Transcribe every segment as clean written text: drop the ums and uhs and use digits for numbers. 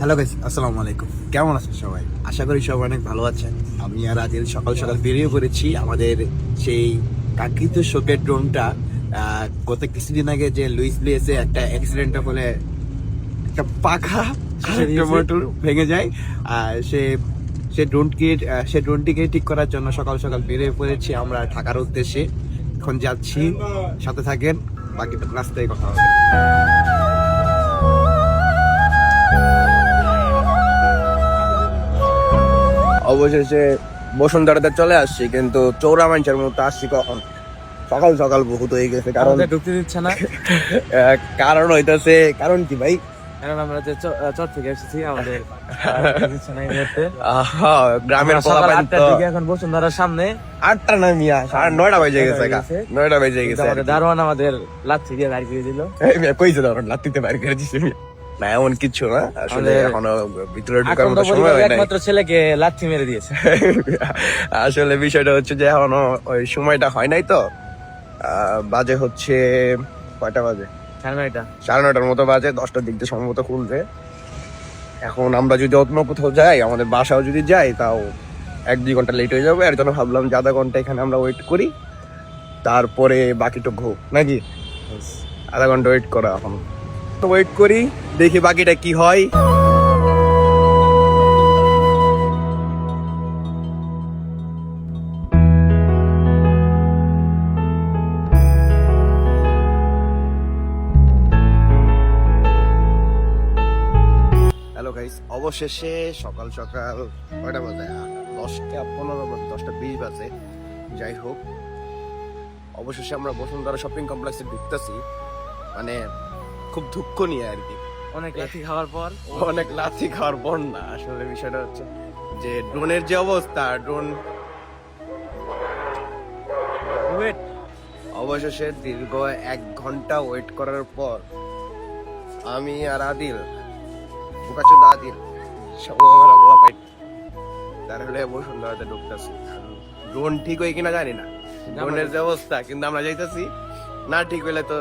Hello guys, আসসালামু আলাইকুম। কেমন আছেন সবাই? আশা করি সবাই অনেক ভালো আছেন। আমি আর আদিল সকাল সকাল বেরিয়ে পড়েছি আমাদের সেই কাঙ্ক্ষিত শোকের ড্রোনটা। গত কিছুদিন আগে যে লুইস ব্লেসে একটা অ্যাক্সিডেন্টের ফলে একটা পাখা মোটর ভেঙে যায়। সে সে ড্রোনকে সে ড্রোনটিকে ঠিক করার জন্য সকাল সকাল বেরিয়ে পড়েছি আমরা ঢাকার উদ্দেশ্যে। এখন যাচ্ছি, সাথে থাকেন, বাকিটা রাস্তায় কথা হবে। অবশেষে বসুন্ধরাতে চলে আসছি, কিন্তু চৌরা মাঞ্চের মতো আসছি কখন? সকাল সকাল বহুত হয়ে গেছে। কারণ ঢুকতে দিচ্ছে না। কারণ হইতেছে, কারণ কি ভাই? কারণ আমরা যে চর থেকে এসেছি, আমাদের দিচ্ছে না এই মুহূর্তে। গ্রামের আমরা সকাল পোলাপান 8টার তো দিকে এখন বসুন্ধরার সামনে 8টা না মিয়া, 9:30 বেজে গেছে। 9:30 বেজে কিন্তু গেছে। আমাদের দারোয়ান আমাদের লাথি দিয়ে বাইর করে দিল। কইছে ধরুন লাত্তিতে বাইরে করে দিছে না, এমন কিছু না আসলে। আমাদের এখনো ভিতরে ঢোকার আকন্দ মতো সময় পরিবারের হয় নাই। একমাত্র ছেলেকে লাথি মেরে দিয়েছে। আসলে বিষয়টা হচ্ছে যে এখনো ওই সময়টা হয় নাই তো। বাজে হচ্ছে কয়টা বাজে? 9:30। 9:30 মতো বাজে। 10টার দিক দিয়ে সম্ভবত খুলবে। এখন আমরা যদি অন্য কোথাও যাই, আমাদের বাসাও যদি যাই, তাও 1-2 ঘন্টা লেট হয়ে যাবে। এর জন্য ভাবলাম যে আধা ঘন্টা এখানে আমরা ওয়েট করি, তারপরে বাকিটুকু নাকি আধা ঘন্টা ওয়েট করা। এখন তো ওয়েট করি, দেখি বাকিটা কি হয়। হ্যালো গাইস, অবশেষে সকাল সকাল কয়টা বাজে? 10:15 বাজে, 10:20 বাজে। যাই হোক, অবশেষে আমরা বসুন্ধরা শপিং কমপ্লেক্সে ঢুকতেছি। মানে খুব দুঃখ নিয়ে আর কি। অনেক লাথি খাওয়ার পর অনেক লাথি খাওয়ার পর না, আসলে বিষয়টা হচ্ছে যে ড্রোনের যে অবস্থা, ড্রোন ওয়েট অবশেষে দীর্ঘ 1 ঘন্টা ওয়েট করার পর আমি আর আদিল, বোকাচোদা আদিল, সব আমরা বলা পাই তার হলে বসুন্ধরাতে ঢুকতেছি। ড্রোন ঠিক হয় কিনা জানি না, ড্রোনের যে অবস্থা, কিন্তু আমরা যাইতেছি। না ঠিক হইলে তো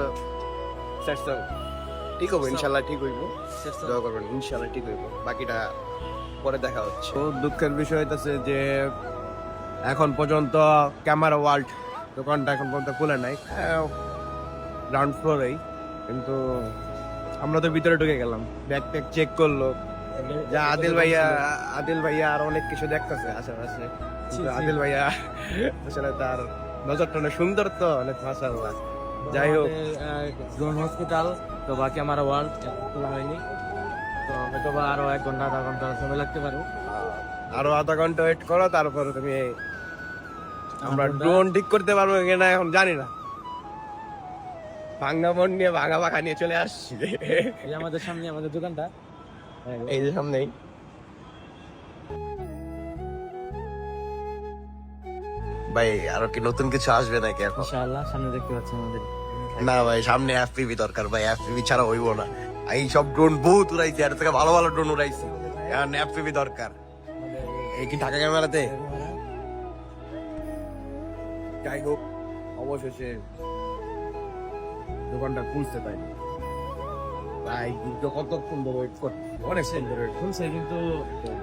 ঠিক হবো, ইনশাল্লাহ ঠিক হইব। দোয়া করবেন, ইনশাল্লাহ ঠিক হইব। বাকিটা পরে দেখা হচ্ছে। তো দুঃখের বিষয় হইতেছে যে এখন পর্যন্ত ক্যামেরা ওয়ার্ল্ড দোকানটা এখন পর্যন্ত খুলে নাই, গ্রাউন্ড ফ্লোরেই। কিন্তু আমরা তো ভিতরে ঢুকে গেলাম, ব্যাগ ট্যাগ চেক করলো। যা আদিল ভাইয়া আর অনেক কিছু দেখতেছে আশেপাশে, কিন্তু আদিল ভাইয়া আসলে তার নজরটা অনেক সুন্দর, তো অনেক মাশাআল্লাহ। যাই হোক, ড্রোন হসপিটাল তো বাকি আমার ওয়ার্ল্ড খোলা হয়নি, তো হয়তো বা আরো 1 ঘন্টা আধা ঘন্টা সময় লাগতে পারে। আরো আধা ঘন্টা ওয়েট করো, তারপরে তুমি আমরা আধা ঘন্টা? ড্রোন ঠিক করতে পারবো কিনা এখন জানি না। ভাঙ্গা মন নিয়ে ভাঙা পাখা নিয়ে চলে আসছি। এই আমাদের সামনে আমাদের দোকানটা, এই যে সামনেই। ভাই আরো কি নতুন কিছু আসবে নাকি এখন? ইনশাআল্লাহ সামনে দেখতে পাচ্ছি আমাদের। না ভাই, সামনে এফপিভি দরকার ভাই, এফপিভি ছাড়া হইব না। এই সব ড্রোন বহুত উড়াইছি, আর থেকে ভালো ভালো ড্রোন উড়াইছি, এখন এফপিভি দরকার। এই কি ঢাকা ক্যামেরাতে? যাই হোক, অবশেষে দোকানটা খুলতে পাই ভাই। কিন্তু কতক্ষণ ধরে ওয়েট করছি, অনেক সুন্দর ওয়েট খুলছে কিন্তু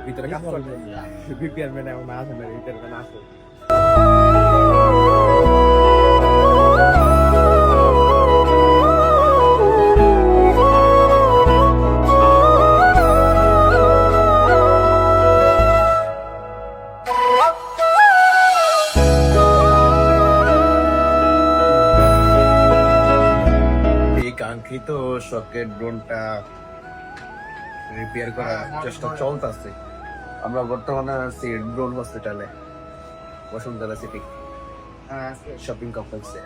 ভিতরে কাজ করতে। বিপিআর ম্যান এখন আসে না, ভিতরে ম্যান আসে। এই কাঙ্ক্ষিত শকের ড্রোনটা রিপেয়ার করার চেষ্টা চলতেছে। আমরা বর্তমানে আছি ড্রোন হসপিটালে, বসুন্ধরা সিটি শপিং কমপ্লেক্সে।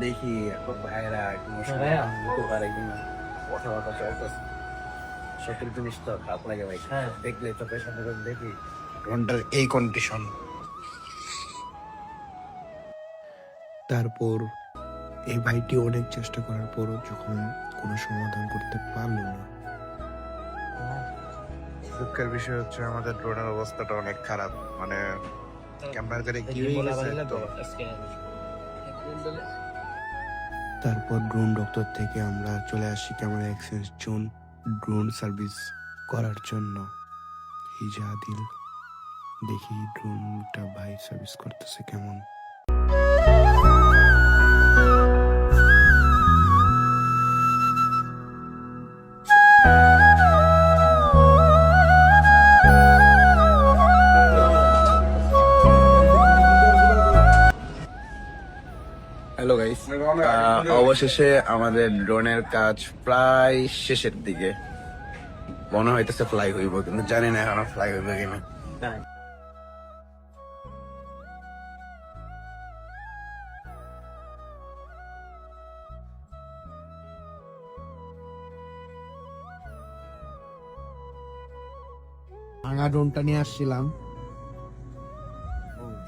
দেখি এখন ভাইরা কোনো সময় হতে পারে কিনা, কথাবার্তা চলতেছে। শখের জিনিস তো খারাপ লাগে ভাই, দেখলে তো পেছনে দেখি ড্রোনটার এই কন্ডিশন। তারপর এই ভাইটি অনেক চেষ্টা করার পরও যখন কোনো সমাধান করতে পারলো না, দুঃখের বিষয় হচ্ছে আমাদের ড্রোনের অবস্থাটা অনেক খারাপ। মানে ক্যামেরা করে কি হয়ে গেছে তো। তারপর ড্রোন ডক্টর থেকে আমরা চলে আসি camera exchange zone drone service করার জন্য। এই যে আদিল, দেখি ড্রোনটা ভাই সার্ভিস করতেছে কেমন। হ্যালো গাইস, অবশেষে আমাদের ড্রোনের কাজ প্রায় শেষের দিকে। মনে হইতেছে ফ্লাই হইব, কিন্তু জানি না এখন ফ্লাই হইব কিনা। ভাঙা ড্রোনটা নিয়ে আসছিলাম,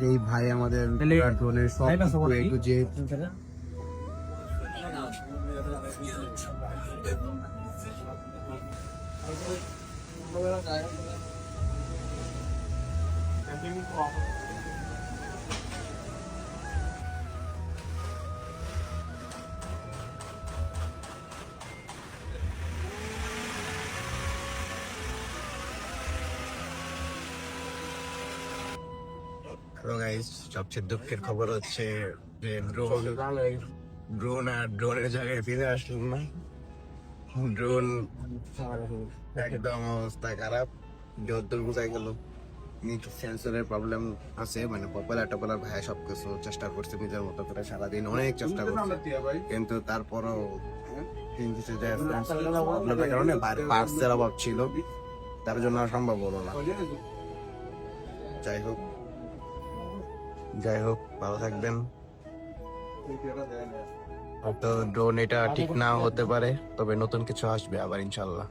এই ভাই আমাদের ড্রোনের সব একটু যে হ্যালো গাইস, সবচেয়ে দুঃখের খবর হচ্ছে যে ড্রোন আর ড্রোনের জায়গায় ফিরে আসলো না। ড্রোন একদম অবস্থা খারাপ, যদ্দূর বোঝা গেল। সেন্সরের প্রবলেম আছে, মানে পপুলার টপুলার ভাই সবকিছু চেষ্টা করছে নিজের মতো করে, সারাদিন অনেক চেষ্টা করছে, কিন্তু তারপরও প্রবলেমের কারণে পার্টসের অভাব ছিল, তার জন্য সম্ভব হলো না। যাই হোক, ভালো থাকবেন। হয়তো ড্রোন এটা ঠিক না হতে পারে, তবে নতুন কিছু আসবে আবার ইনশাল্লাহ।